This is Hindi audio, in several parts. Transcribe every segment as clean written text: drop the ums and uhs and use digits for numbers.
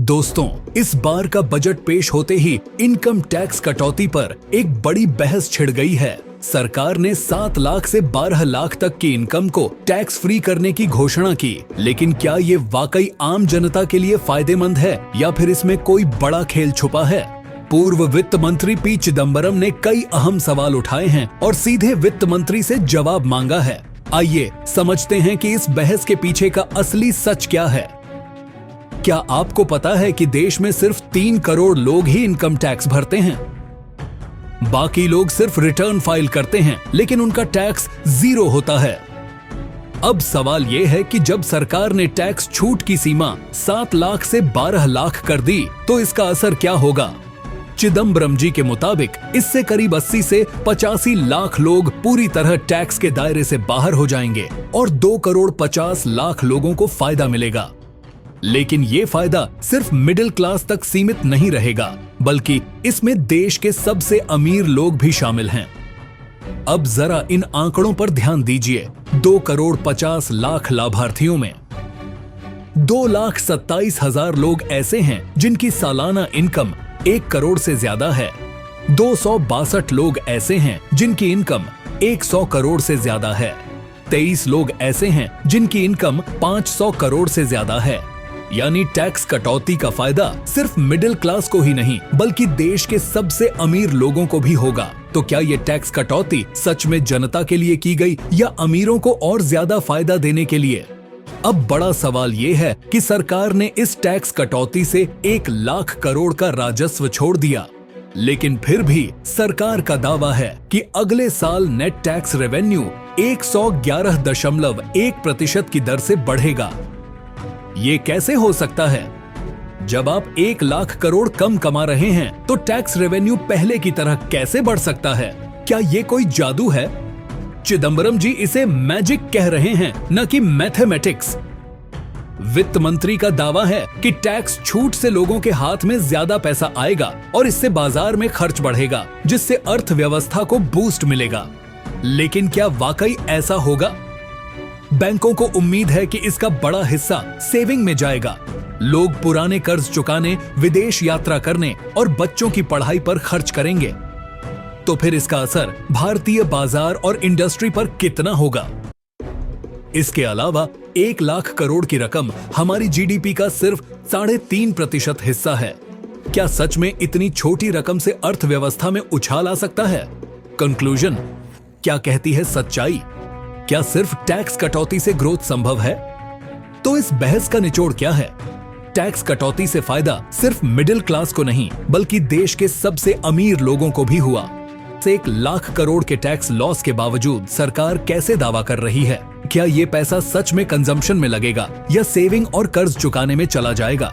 दोस्तों, इस बार का बजट पेश होते ही इनकम टैक्स कटौती पर एक बड़ी बहस छिड़ गई है। सरकार ने 7 लाख से 12 लाख तक की इनकम को टैक्स फ्री करने की घोषणा की, लेकिन क्या ये वाकई आम जनता के लिए फायदेमंद है या फिर इसमें कोई बड़ा खेल छुपा है? पूर्व वित्त मंत्री पी चिदम्बरम ने कई अहम सवाल उठाए हैं और सीधे वित्त मंत्री से जवाब मांगा है। आइए समझते हैं कि इस बहस के पीछे का असली सच क्या है। क्या आपको पता है कि देश में सिर्फ 3 करोड़ लोग ही इनकम टैक्स भरते हैं? बाकी लोग सिर्फ रिटर्न फाइल करते हैं, लेकिन उनका टैक्स 0 होता है। अब सवाल यह है कि जब सरकार ने टैक्स छूट की सीमा 7 लाख से 12 लाख कर दी, तो इसका असर क्या होगा? चिदम्बरम जी के मुताबिक इससे करीब 80 से 85 लाख लोग पूरी तरह टैक्स के दायरे से बाहर हो जाएंगे और 2 करोड़ 50 लाख लोगों को फायदा मिलेगा। लेकिन ये फायदा सिर्फ मिडिल क्लास तक सीमित नहीं रहेगा, बल्कि इसमें देश के सबसे अमीर लोग भी शामिल हैं। अब जरा इन आंकड़ों पर ध्यान दीजिए। 2 करोड़ 50 लाख लाभार्थियों में 2,27,000 लोग ऐसे हैं जिनकी सालाना इनकम 1 करोड़ से ज्यादा है। 262 लोग ऐसे हैं जिनकी इनकम 100 करोड़ से ज्यादा है। 23 लोग ऐसे हैं जिनकी इनकम 500 करोड़ से ज्यादा है। यानी टैक्स कटौती का फायदा सिर्फ मिडिल क्लास को ही नहीं, बल्कि देश के सबसे अमीर लोगों को भी होगा। तो क्या ये टैक्स कटौती सच में जनता के लिए की गई या अमीरों को और ज्यादा फायदा देने के लिए? अब बड़ा सवाल ये है कि सरकार ने इस टैक्स कटौती से 1 लाख करोड़ का राजस्व छोड़ दिया, लेकिन फिर भी सरकार का दावा है कि अगले साल नेट टैक्स रेवेन्यू 111.1% की दर से बढ़ेगा। ये कैसे हो सकता है? जब आप 1 लाख करोड़ कम कमा रहे हैं, तो टैक्स रेवेन्यू पहले की तरह कैसे बढ़ सकता है? क्या ये कोई जादू है? चिदम्बरम जी इसे मैजिक कह रहे हैं, न कि मैथमेटिक्स। वित्त मंत्री का दावा है कि टैक्स छूट से लोगों के हाथ में ज्यादा पैसा आएगा और इससे बाजार में खर्च बढ़ेगा, जिससे अर्थव्यवस्था को बूस्ट मिलेगा। लेकिन क्या वाकई ऐसा होगा? बैंकों को उम्मीद है कि इसका बड़ा हिस्सा सेविंग में जाएगा। लोग पुराने कर्ज चुकाने, विदेश यात्रा करने और बच्चों की पढ़ाई पर खर्च करेंगे। तो फिर इसका असर भारतीय बाजार और इंडस्ट्री पर कितना होगा? इसके अलावा 1 लाख करोड़ की रकम हमारी जीडीपी का सिर्फ 3.5% हिस्सा है। क्या सच में इतनी छोटी रकम से अर्थव्यवस्था में उछाल आ सकता है? कंक्लूजन, क्या कहती है सच्चाई? क्या सिर्फ टैक्स कटौती से ग्रोथ संभव है? तो इस बहस का निचोड़ क्या है? टैक्स कटौती से फायदा सिर्फ मिडिल क्लास को नहीं, बल्कि देश के सबसे अमीर लोगों को भी हुआ। 1 लाख करोड़ के टैक्स लॉस के बावजूद सरकार कैसे दावा कर रही है? क्या ये पैसा सच में कंजम्पशन में लगेगा या सेविंग और कर्ज चुकाने में चला जाएगा?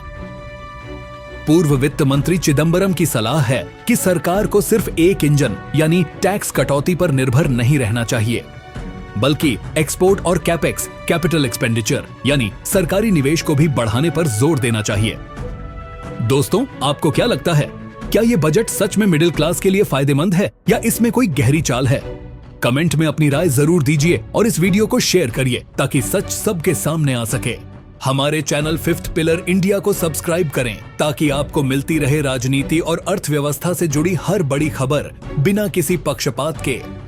पूर्व वित्त मंत्री चिदम्बरम की सलाह है कि सरकार को सिर्फ एक इंजन यानी टैक्स कटौती पर निर्भर नहीं रहना चाहिए, बल्कि एक्सपोर्ट और कैपेक्स, कैपिटल एक्सपेंडिचर यानी सरकारी निवेश को भी बढ़ाने पर जोर देना चाहिए। दोस्तों, आपको क्या लगता है? क्या ये बजट सच में मिडिल क्लास के लिए फायदेमंद है या इसमें कोई गहरी चाल है? कमेंट में अपनी राय जरूर दीजिए और इस वीडियो को शेयर करिए ताकि सच सबके सामने आ सके। हमारे चैनल 5th पिलर इंडिया को सब्सक्राइब करें ताकि आपको मिलती रहे राजनीति और अर्थव्यवस्था से जुड़ी हर बड़ी खबर बिना किसी पक्षपात के।